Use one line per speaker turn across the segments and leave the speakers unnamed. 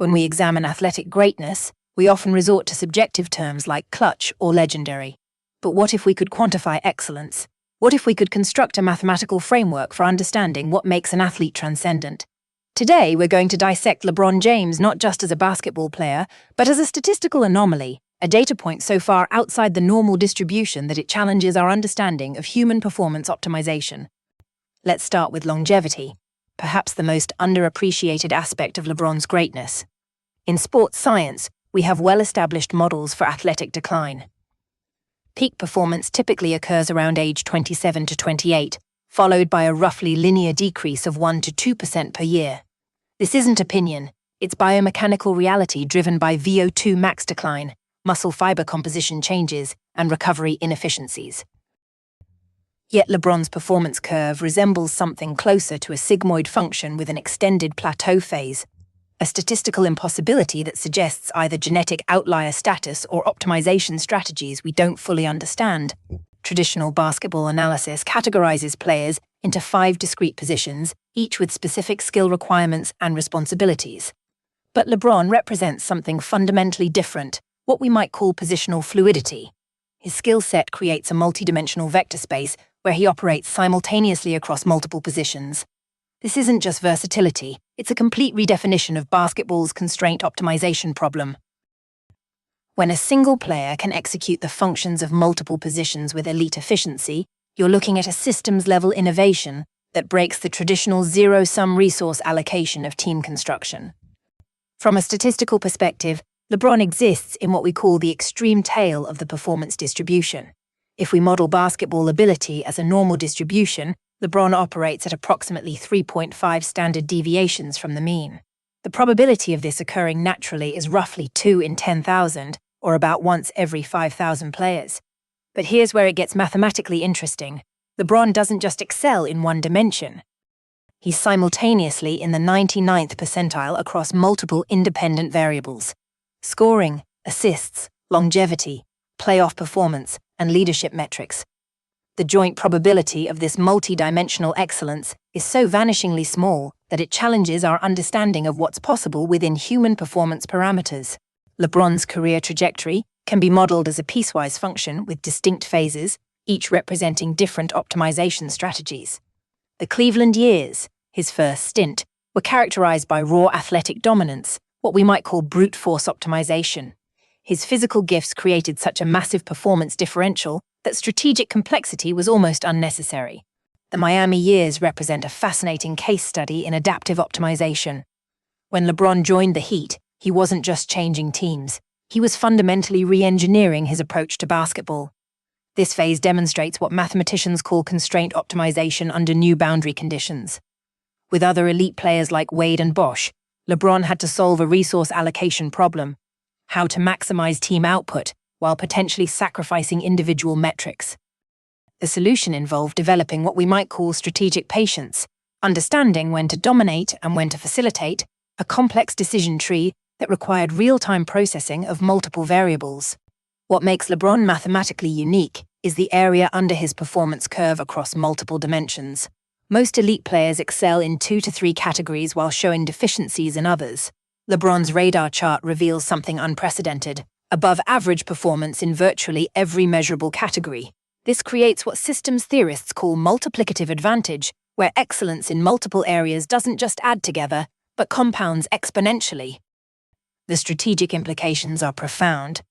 When we examine athletic greatness, we often resort to subjective terms like clutch or legendary. But what if we could quantify excellence? What if we could construct a mathematical framework for understanding what makes an athlete transcendent? Today, we're going to dissect LeBron James not just as a basketball player, but as a statistical anomaly, a data point so far outside the normal distribution that it challenges our understanding of human performance optimization. Let's start with longevity, perhaps the most underappreciated aspect of LeBron's greatness. In sports science, we have well-established models for athletic decline. Peak performance typically occurs around age 27 to 28, followed by a roughly linear decrease of 1 to 2% per year. This isn't opinion, it's biomechanical reality driven by VO2 max decline, muscle fiber composition changes, and recovery inefficiencies. Yet LeBron's performance curve resembles something closer to a sigmoid function with an extended plateau phase, a statistical impossibility that suggests either genetic outlier status or optimization strategies we don't fully understand. Traditional basketball analysis categorizes players into 5 discrete positions, each with specific skill requirements and responsibilities. But LeBron represents something fundamentally different, what we might call positional fluidity. His skill set creates a multidimensional vector space where he operates simultaneously across multiple positions. This isn't just versatility, it's a complete redefinition of basketball's constraint optimization problem. When a single player can execute the functions of multiple positions with elite efficiency, you're looking at a systems-level innovation that breaks the traditional zero-sum resource allocation of team construction. From a statistical perspective, LeBron exists in what we call the extreme tail of the performance distribution. If we model basketball ability as a normal distribution, LeBron operates at approximately 3.5 standard deviations from the mean. The probability of this occurring naturally is roughly 2 in 10,000, or about once every 5,000 players. But here's where it gets mathematically interesting. LeBron doesn't just excel in one dimension. He's simultaneously in the 99th percentile across multiple independent variables: scoring, assists, longevity, playoff performance, and leadership metrics. The joint probability of this multi-dimensional excellence is so vanishingly small that it challenges our understanding of what's possible within human performance parameters. LeBron's career trajectory can be modeled as a piecewise function with distinct phases, each representing different optimization strategies. The Cleveland years, his first stint, were characterized by raw athletic dominance, what we might call brute force optimization. His physical gifts created such a massive performance differential that strategic complexity was almost unnecessary. The Miami years represent a fascinating case study in adaptive optimization. When LeBron joined the Heat, he wasn't just changing teams, he was fundamentally re-engineering his approach to basketball. This phase demonstrates what mathematicians call constraint optimization under new boundary conditions. With other elite players like Wade and Bosch, LeBron had to solve a resource allocation problem: how to maximize team output while potentially sacrificing individual metrics. The solution involved developing what we might call strategic patience, understanding when to dominate and when to facilitate, a complex decision tree that required real-time processing of multiple variables. What makes LeBron mathematically unique is the area under his performance curve across multiple dimensions. Most elite players excel in 2 to 3 categories while showing deficiencies in others. LeBron's radar chart reveals something unprecedented: above-average performance in virtually every measurable category. This creates what systems theorists call multiplicative advantage, where excellence in multiple areas doesn't just add together, but compounds exponentially. The strategic implications are profound.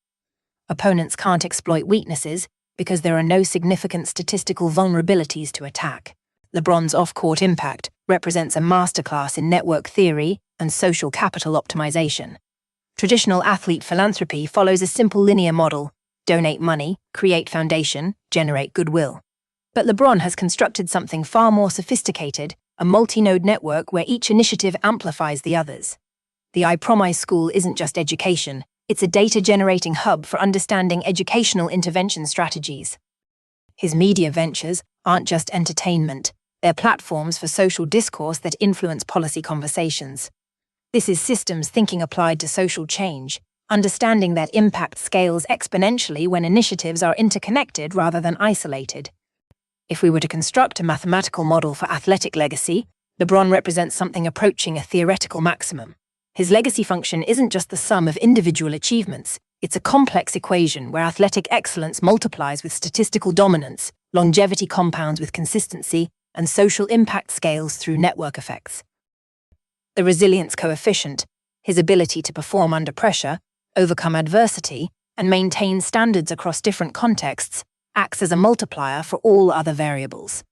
Opponents can't exploit weaknesses because there are no significant statistical vulnerabilities to attack. LeBron's off-court impact represents a masterclass in network theory and social capital optimization. Traditional athlete philanthropy follows a simple linear model: donate money, create foundation, generate goodwill. But LeBron has constructed something far more sophisticated, a multi-node network where each initiative amplifies the others. The I Promise School isn't just education, it's a data-generating hub for understanding educational intervention strategies. His media ventures aren't just entertainment, they're platforms for social discourse that influence policy conversations. This is systems thinking applied to social change, understanding that impact scales exponentially when initiatives are interconnected rather than isolated. If we were to construct a mathematical model for athletic legacy, LeBron represents something approaching a theoretical maximum. His legacy function isn't just the sum of individual achievements, it's a complex equation where athletic excellence multiplies with statistical dominance, longevity compounds with consistency, and social impact scales through network effects. The resilience coefficient, his ability to perform under pressure, overcome adversity, and maintain standards across different contexts, acts as a multiplier for all other variables.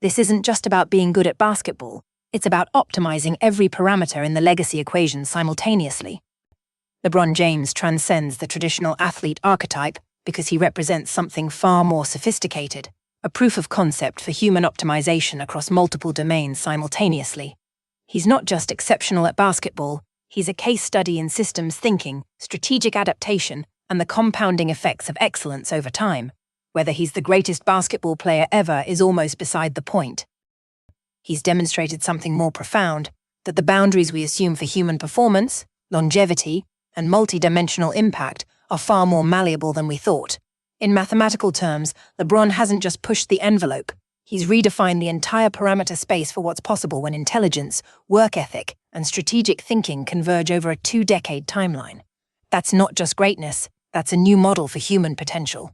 This isn't just about being good at basketball, it's about optimizing every parameter in the legacy equation simultaneously. LeBron James transcends the traditional athlete archetype because he represents something far more sophisticated, a proof of concept for human optimization across multiple domains simultaneously. He's not just exceptional at basketball, he's a case study in systems thinking, strategic adaptation, and the compounding effects of excellence over time. Whether he's the greatest basketball player ever is almost beside the point. He's demonstrated something more profound, that the boundaries we assume for human performance, longevity, and multi-dimensional impact are far more malleable than we thought. In mathematical terms, LeBron hasn't just pushed the envelope, he's redefined the entire parameter space for what's possible when intelligence, work ethic, and strategic thinking converge over a 2-decade timeline. That's not just greatness, that's a new model for human potential.